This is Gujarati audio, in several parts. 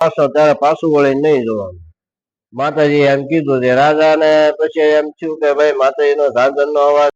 પાછો ત્યારે પાછું વળીને નહીં જોવાનું. માતાજી એમ કીધું છે રાજાને. પછી એમ થયું કે ભાઈ માતાજીનો ઝાંઝરનો અવાજ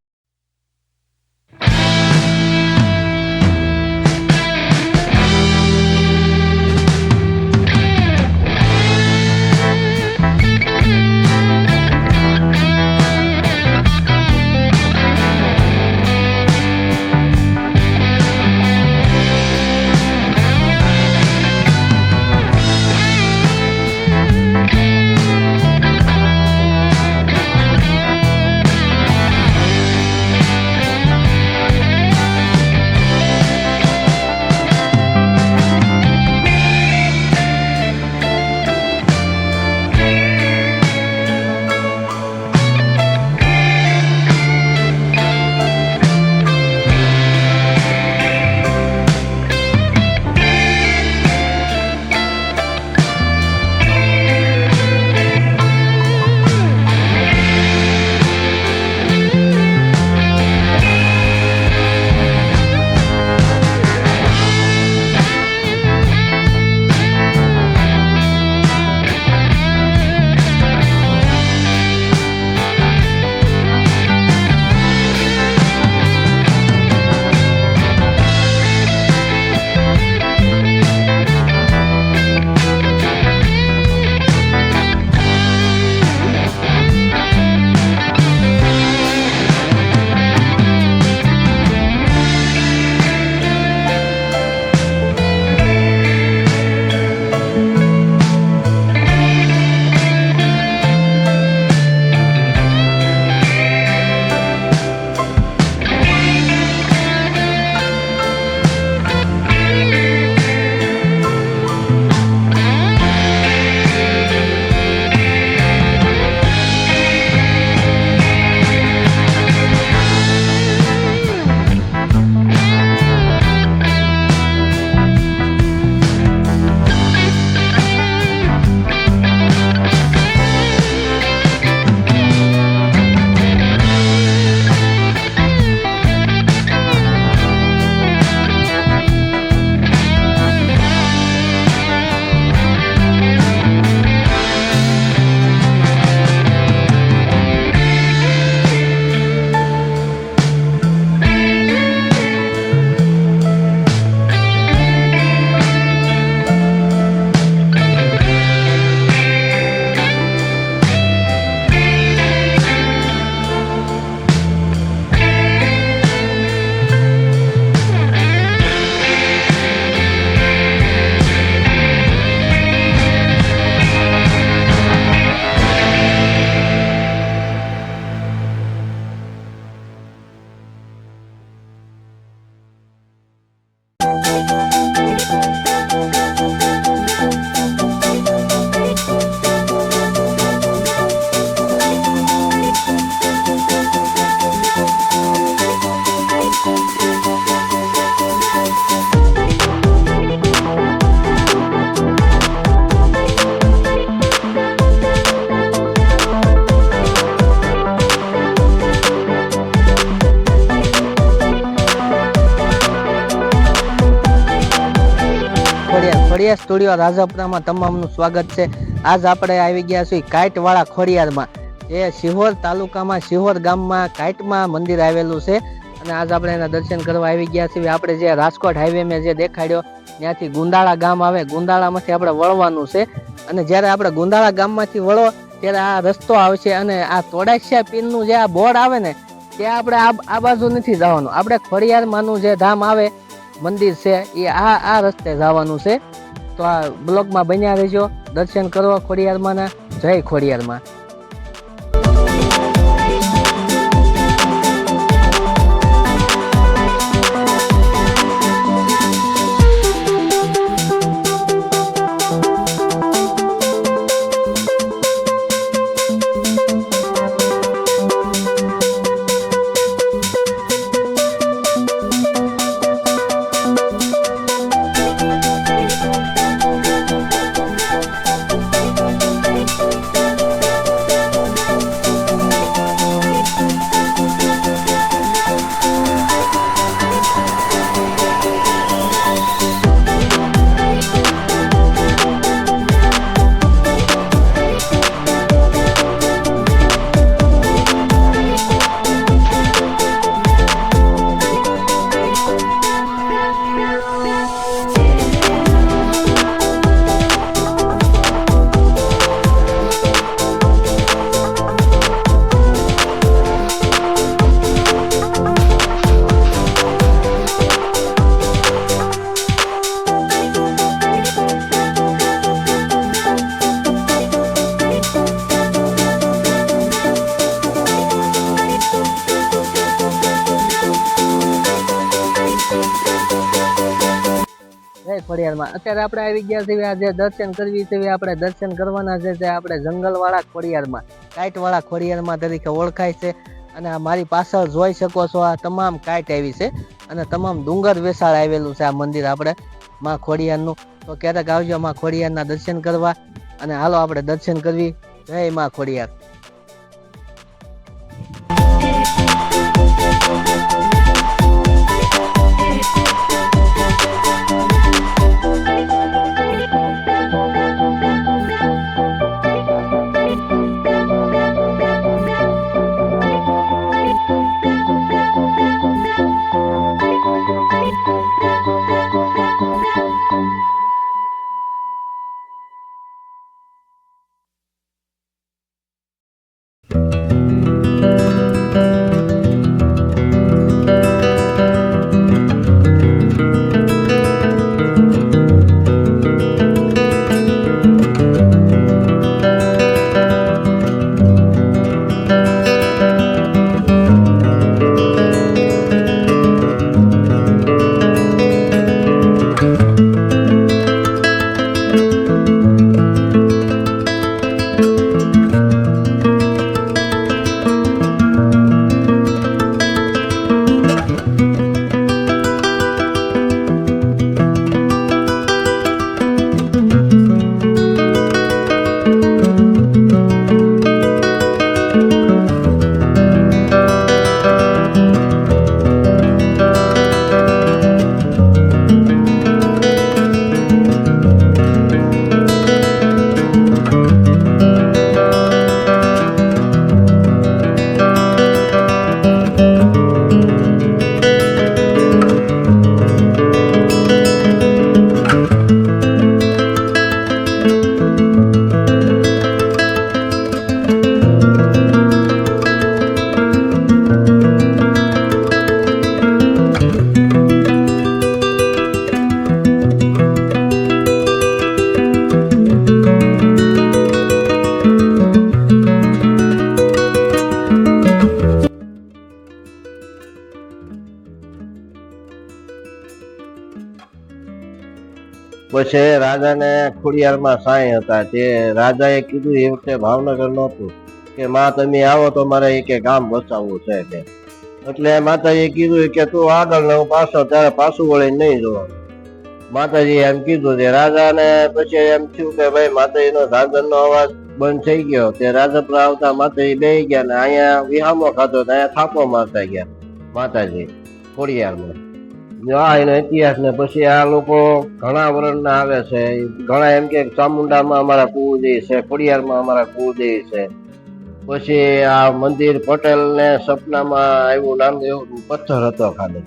ખોડિયાર સ્ટુડિયો રાજપરામાં તમામનું સ્વાગત છે. આજ આપણે આવી ગયા છીએ કાઈટવાળા ખોડિયારમાં, જે સિહોર તાલુકામાં સિહોર ગામમાં કાઈટમાં મંદિર આવેલું છે. અને આજ આપણે એના દર્શન કરવા આવી ગયા છીએ. આપણે જે રાજકોટ હાઈવે મેં જે દેખાડ્યો ત્યાંથી ગુંદાળા ગામ આવે, ગુંદાળામાંથી આપણે વળવાનું છે. અને જ્યારે આપણે ગુંદાળા ગામમાંથી વળો ત્યારે આ રસ્તો આવશે અને આ તોડાસિયા પીરનું જે આ બોર્ડ આવે ને ત્યાં આપણે આ બાજુ નથી જવાનું. આપણે ખોડિયારમાંનું જે ધામ આવે મંદિર છે એ આ રસ્તે જવાનું છે. તો આ બ્લોગમાં બન્યા રહેજો, દર્શન કરો ખોડિયારમાંના. જય ખોડિયારમાં. ખોડિયારમાં. અત્યારે આપણે આવી ગયા છીએ આજે દર્શન કરવી છે, આપણે દર્શન કરવાના છે જે આપણે જંગલવાળા ખોડિયારમાં, કાઈટવાળા ખોડિયારમાં તરીકે ઓળખાય છે. અને આ મારી પાછળ જોઈ શકો છો આ તમામ કાઈટ આવી છે અને તમામ ડુંગર વેસાળ આવેલું છે આ મંદિર આપણે માં ખોડિયારનું. તો ક્યારેક આવજો માં ખોડિયારના દર્શન કરવા અને હાલો આપણે દર્શન કરવી. જય માં ખોડિયાર. પછી રાજાને ખોડિયારમાં સાંઈ હતા, તે રાજાએ કીધું એ વખતે ભાવનગર નહોતું કે માં તમે આવો તો મારે એક ગામ બચાવવું છે કે. એટલે માતાજીએ કીધું કે તું આગળ ને હું પાછો, તારે પાછું વળીને નહીં જોવાનું. માતાજી એમ કીધું તે રાજાને પછી એમ થયું કે ભાઈ માતાજીનો સાધનનો અવાજ બંધ થઈ ગયો. તે રાજપરા આવતા માતાજી બેસી ગયા ને અહીંયા વિહામો ખાતો અહીંયા થાપો મારતા ગયા માતાજી ખોડિયારમાં. આ એનો ઇતિહાસ ને પછી આ લોકો ઘણા વર્ષના આવે છે, ઘણા એમ કે ચામુંડામાં અમારા કુળદેવી છે, ખોડિયારમાં અમારા કુળદેવી છે. પછી આ મંદિર પટેલ ને સપનામાં આવ્યું, નામ એવું પથ્થર હતો ખાલી,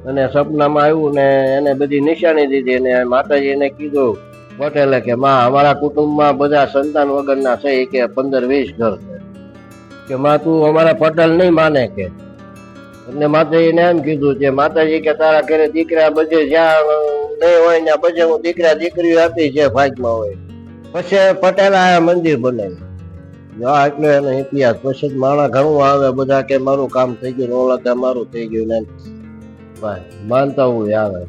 અને સપનામાં આવ્યું ને એને બધી નિશાની દીધી ને માતાજીને કીધું પટેલે કે માં અમારા કુટુંબમાં બધા સંતાન વગરના છે કે 15-20 ઘર છે કે માં તું અમારા પટેલ નહીં માને કે. એટલે માતાજીને એમ કીધું છે માતાજી કે તારા ઘરે દીકરા બધે જ્યાં નહીં હોય ને બધે હું દીકરા દીકરીઓ આપી જે ભાગમાં હોય. પછી પટેલ આ મંદિર બનાવ્યું. એટલો એનો ઇતિહાસ. પછી માણસ ઘણું આવે બધા કે મારું કામ થઈ ગયું, ઓલા કે મારું થઈ ગયું ને ભાઈ માનતા હોય આવે.